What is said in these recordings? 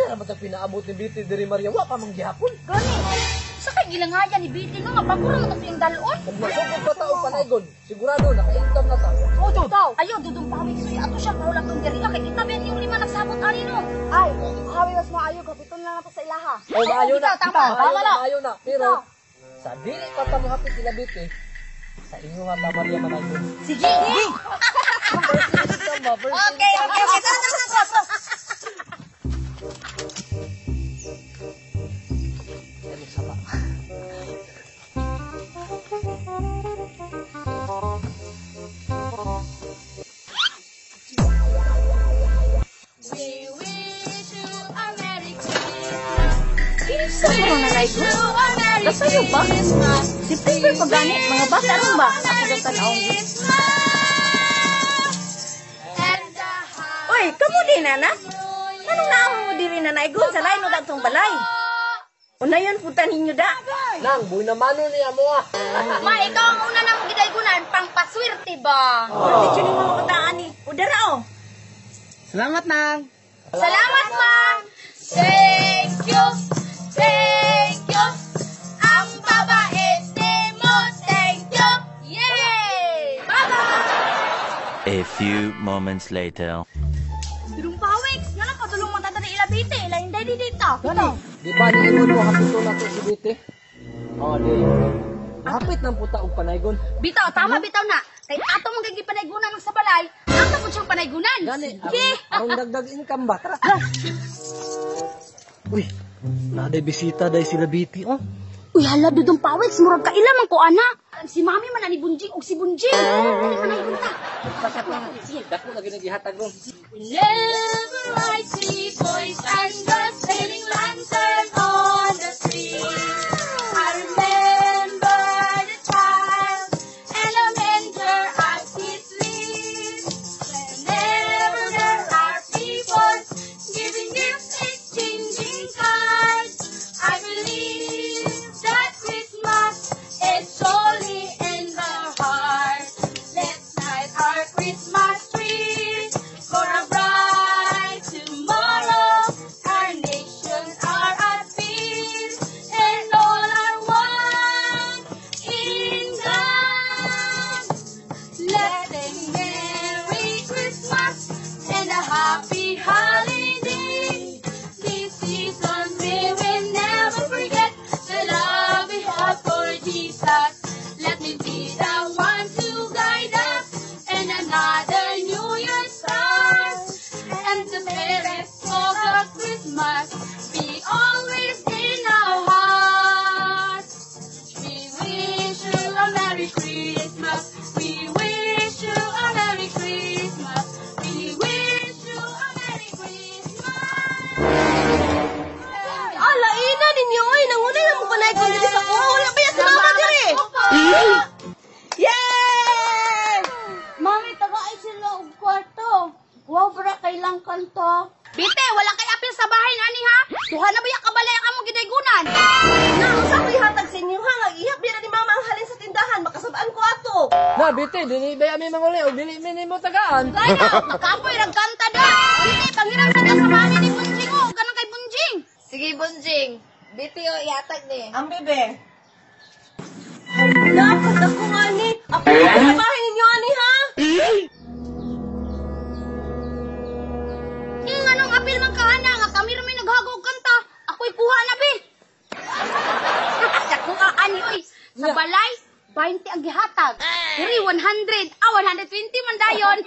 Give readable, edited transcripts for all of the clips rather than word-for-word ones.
na naman ang pinaabot ni Biti diri Maria, wa pa mang gihapon. Gani, sa kay gilangayan ni Biti nga bagura man ang dalon. Kung masugod pa tao panaygon, sigurado naka-income na ta. O daw, ayo dudong pawig suya ato siya maulat tong diri kay kita ben yung lima nagsabot ani no. Ay, hawi mas maayo kapiton na nato sa ilaha. O maayo na, tama na. maayo na. Pero sa dili pa ta mo hapit sila Biti, sa inyo nga ta Maria manaygon. Sige. Okay. Tara. Sa mga nanaygon? Kasayo ba? Si Piper pagani, mga bata rin ba? Ako na tanawang Uy, kamu din na? Anong naamon mo diri na naigon sa lain o datong balay? Unayon punta ninyo da. Nang, buhay na mano niya mo ah. Ma, ikaw ang una na mong gidaygunan, pang paswerte ba? Pwede siya ni mga kataan ni. Udara o. Salamat nang. Salamat, ma! Thank you! Ang babait mo, thank you! Yay! Bye-bye! A few moments later. Durong pawik, nga lang patulong mo tatari ilabite, ilayin day dito. Gani, di ba niingon mo hapito na to si Biti? O, di. Hapit ng puta og panaygon. Bitaw, tama bitaw na. Kay ato mong gagi panaygunan ng sa balay, ato po siyang panaygunan. Gani, Sige! arong dagdag income ba? Tara. Uy, naday bisita day sila Biti, oh. Uy, hala, dudong pawik, murag ka ilamang ko, anak. Si mami man na ni Bunjing o si Bunjing. Dali panaygun ta. Sige, dako lagi nagihatag mo. Whenever I see boys and girls sailing lantern on the street, I remember the child and the manger as he sleeps. Whenever there are people giving gifts, exchanging cards, I believe that Christmas is surely in the heart. Let's light our Christmas tree for a bright tomorrow. Our nations are at peace and all are one in God. Let them Merry Christmas and a happy holiday. This season we will never forget the love we have for Jesus. Let me be the one to guide us and another New Year starts. And the merest of the Christmas be always in our hearts. We wish you a Merry Christmas. We wish you a Merry Christmas. We wish you a Merry Christmas. Ala, ina ninyo ay nangunay na mo panaygon dito sa kuha. Wala ba yan sa mama diri? Yay! Mami, taga-ay sila og kwarto. Wow, bra, kailang kanto. Bite, wala kay apil sa bahay na ani ha? Duha na ba yung kabalay ang among gidaygunan? Na, usap ko ihatag sa inyo ha. Ihap din na ni mama ang halin sa tindahan. Makasabaan ko ato. Na, Biti, dili ba kami manguli o dili mo tagaan? Kaya na, makapoy, nagkanta da. Bite, pangiram na sa mami ni Bunjing o. Ganun kay Bunjing. Sige, Bunjing. BTO, iatag ni. Ang bebe. Dapat ako nga ni. Ako sa bahay ninyo ani ha. Nga nung apil man kaana nga kami rin may naghagog kanta. Ako'y puha na, be. Ako nga ani, oy. Sa balay, 20 ang gihatag. Pero 100. 120 man dayon.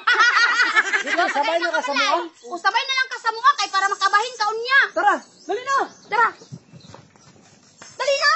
Sige, sabay na ka sa mga. O sabay na lang ka sa mga kay para makabahin kaon niya. Tara, dali na. Tara. Dali na.